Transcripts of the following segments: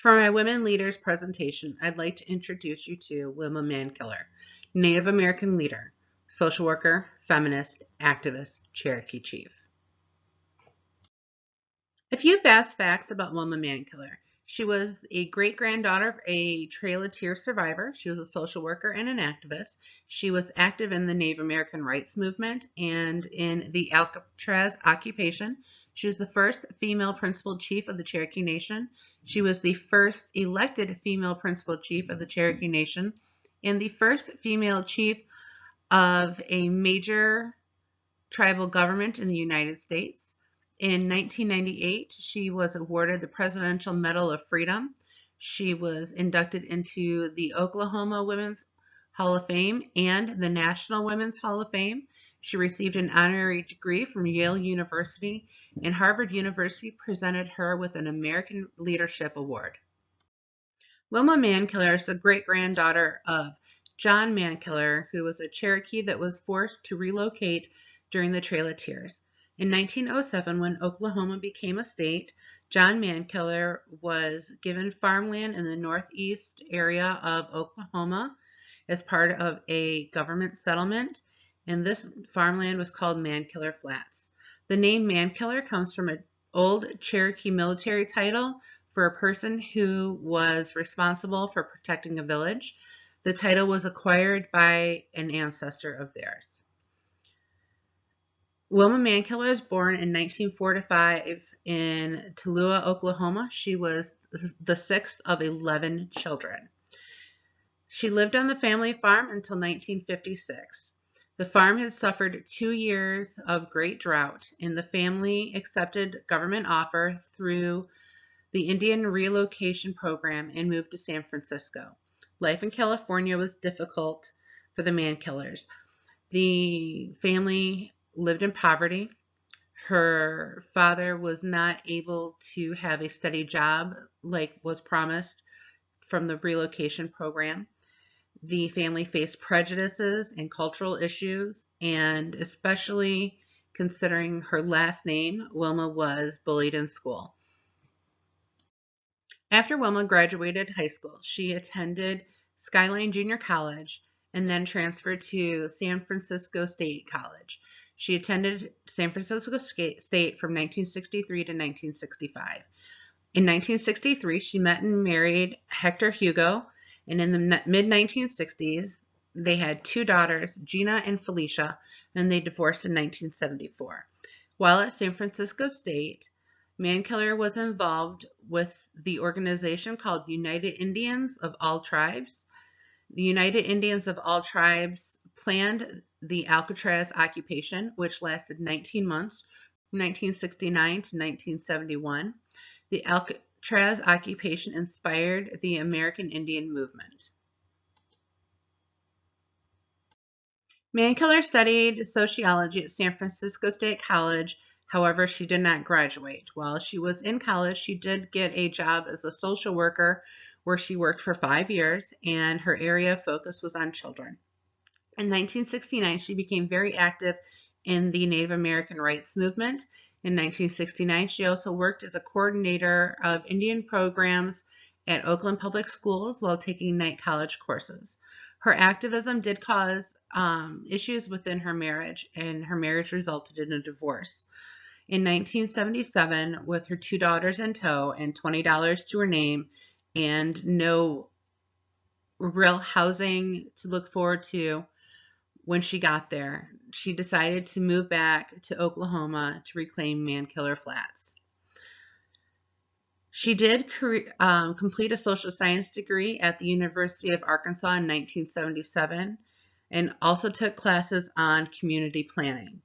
For my Women Leaders presentation, I'd like to introduce you to Wilma Mankiller, Native American leader, social worker, feminist, activist, Cherokee chief. A few fast facts about Wilma Mankiller. She was a great-granddaughter of a Trail of Tears survivor. She was a social worker and an activist. She was active in the Native American rights movement and in the Alcatraz occupation. She was the first female principal chief of the Cherokee Nation. She was the first elected female principal chief of the Cherokee Nation and the first female chief of a major tribal government in the United States. In 1998, she was awarded the Presidential Medal of Freedom. She was inducted into the Oklahoma Women's Hall of Fame and the National Women's Hall of Fame. She received an honorary degree from Yale University, and Harvard University presented her with an American Leadership Award. Wilma Mankiller is the great-granddaughter of John Mankiller, who was a Cherokee that was forced to relocate during the Trail of Tears. In 1907, when Oklahoma became a state, John Mankiller was given farmland in the northeast area of Oklahoma as part of a government settlement, and this farmland was called Mankiller Flats. The name Mankiller comes from an old Cherokee military title for a person who was responsible for protecting a village. The title was acquired by an ancestor of theirs. Wilma Mankiller was born in 1945 in Tulua, Oklahoma. She was the sixth of 11 children. She lived on the family farm until 1956. The farm had suffered 2 years of great drought, and the family accepted government offer through the Indian Relocation Program and moved to San Francisco. Life in California was difficult for the Mankillers. The family lived in poverty. Her father was not able to have a steady job like was promised from the relocation program. The family faced prejudices and cultural issues, and especially considering her last name, Wilma was bullied in school. After Wilma graduated high school, she attended Skyline Junior College and then transferred to San Francisco State College. She attended San Francisco State from 1963 to 1965. In 1963, she met and married Hector Hugo, and in the mid-1960s, they had 2 daughters, Gina and Felicia, and they divorced in 1974. While at San Francisco State, Mankiller was involved with the organization called United Indians of All Tribes. The United Indians of All Tribes planned the Alcatraz occupation, which lasted 19 months, from 1969 to 1971. The Alcatraz occupation inspired the American Indian movement. Mankiller studied sociology at San Francisco State College. However, she did not graduate. While she was in college, she did get a job as a social worker where she worked for 5 years, and her area of focus was on children. In 1969, she became very active in the Native American rights movement. In 1969, she also worked as a coordinator of Indian programs at Oakland Public Schools while taking night college courses. Her activism did cause issues within her marriage, and her marriage resulted in a divorce. In 1977, with her 2 daughters in tow and $20 to her name and no real housing to look forward to when she got there, she decided to move back to Oklahoma to reclaim Mankiller Flats. She did complete a social science degree at the University of Arkansas in 1977 and also took classes on community planning.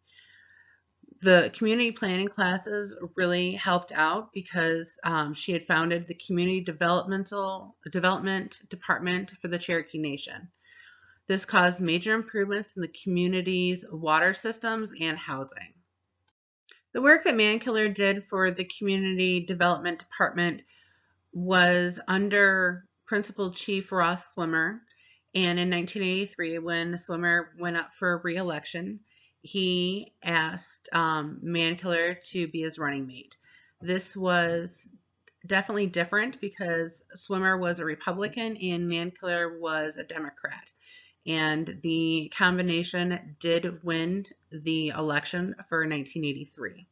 The community planning classes really helped out because she had founded the Community Development Department for the Cherokee Nation. This caused major improvements in the community's water systems and housing. The work that Mankiller did for the Community Development Department was under Principal Chief Ross Swimmer, and in 1983, when Swimmer went up for re-election, he asked Mankiller to be his running mate. This was definitely different because Swimmer was a Republican and Mankiller was a Democrat. And the combination did win the election for 1983.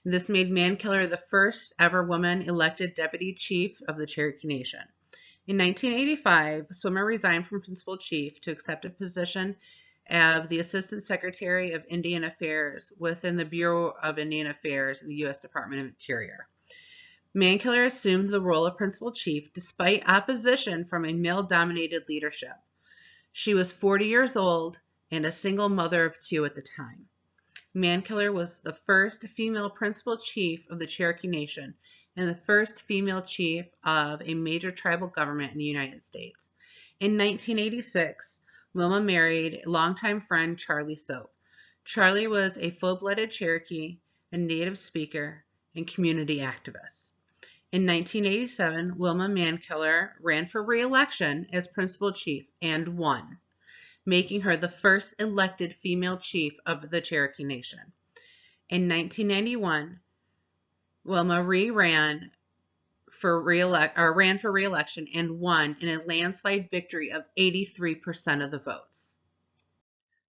This made Mankiller the first ever woman elected deputy chief of the Cherokee Nation. In 1985, Swimmer resigned from principal chief to accept a position as the Assistant Secretary of Indian Affairs within the Bureau of Indian Affairs in the U.S. Department of Interior. Mankiller assumed the role of principal chief despite opposition from a male-dominated leadership. She was 40 years old and a single mother of 2 at the time. Mankiller was the first female principal chief of the Cherokee Nation and the first female chief of a major tribal government in the United States. In 1986, Wilma married longtime friend Charlie Soap. Charlie was a full-blooded Cherokee, a native speaker, and community activist. In 1987, Wilma Mankiller ran for re-election as principal chief and won, making her the first elected female chief of the Cherokee Nation. In 1991, Wilma ran for re-election and won in a landslide victory of 83% of the votes.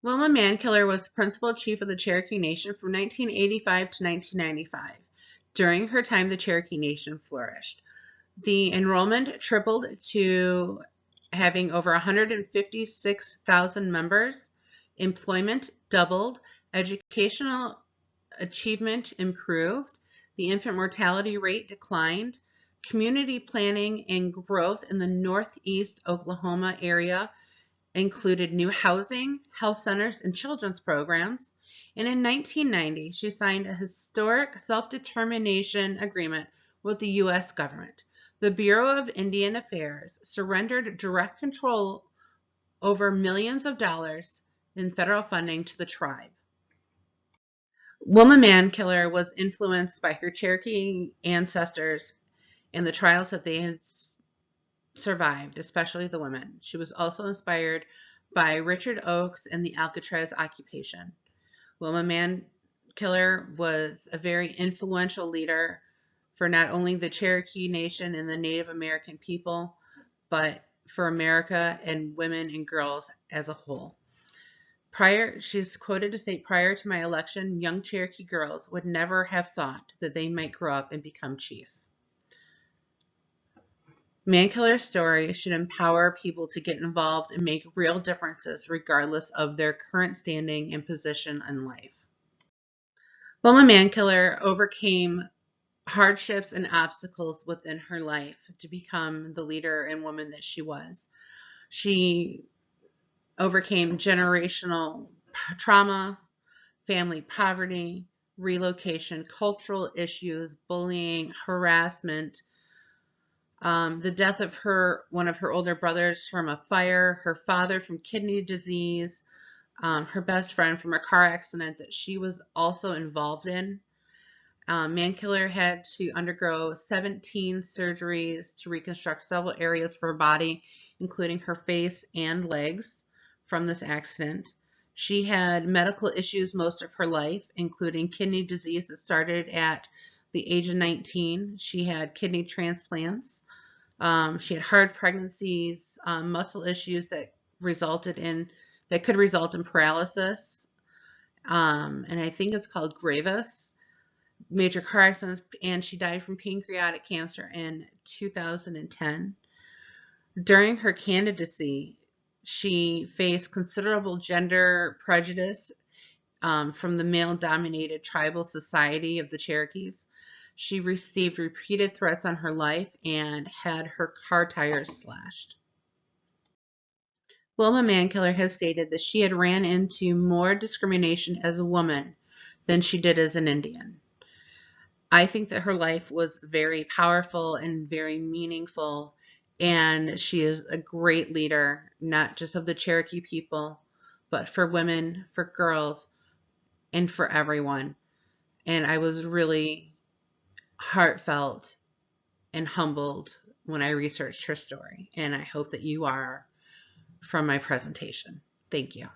Wilma Mankiller was principal chief of the Cherokee Nation from 1985 to 1995. During her time, the Cherokee Nation flourished. The enrollment tripled to having over 156,000 members. Employment doubled. Educational achievement improved. The infant mortality rate declined. Community planning and growth in the Northeast Oklahoma area included new housing, health centers, and children's programs. And in 1990, she signed a historic self-determination agreement with the U.S. government. The Bureau of Indian Affairs surrendered direct control over millions of dollars in federal funding to the tribe. Wilma Mankiller was influenced by her Cherokee ancestors and the trials that they had survived, especially the women. She was also inspired by Richard Oakes and the Alcatraz occupation. Wilma Mankiller was a very influential leader for not only the Cherokee Nation and the Native American people, but for America and women and girls as a whole. She's quoted to say, prior to my election, young Cherokee girls would never have thought that they might grow up and become chief. Mankiller's story should empower people to get involved and make real differences regardless of their current standing and position in life. Wilma Mankiller overcame hardships and obstacles within her life to become the leader and woman that she was. She overcame generational trauma, family poverty, relocation, cultural issues, bullying, harassment, the death of one of her older brothers from a fire, her father from kidney disease, her best friend from a car accident that she was also involved in. Mankiller had to undergo 17 surgeries to reconstruct several areas of her body, including her face and legs from this accident. She had medical issues most of her life, including kidney disease that started at the age of 19. She had kidney transplants. She had hard pregnancies, muscle issues that could result in paralysis, and I think it's called Gravis, major car accidents, and she died from pancreatic cancer in 2010. During her candidacy, she faced considerable gender prejudice from the male-dominated tribal society of the Cherokees. She received repeated threats on her life and had her car tires slashed. Wilma Mankiller has stated that she had ran into more discrimination as a woman than she did as an Indian. I think that her life was very powerful and very meaningful, and she is a great leader, not just of the Cherokee people, but for women, for girls, and for everyone. And I was really heartfelt and humbled when I researched her story, and I hope that you are from my presentation. Thank you.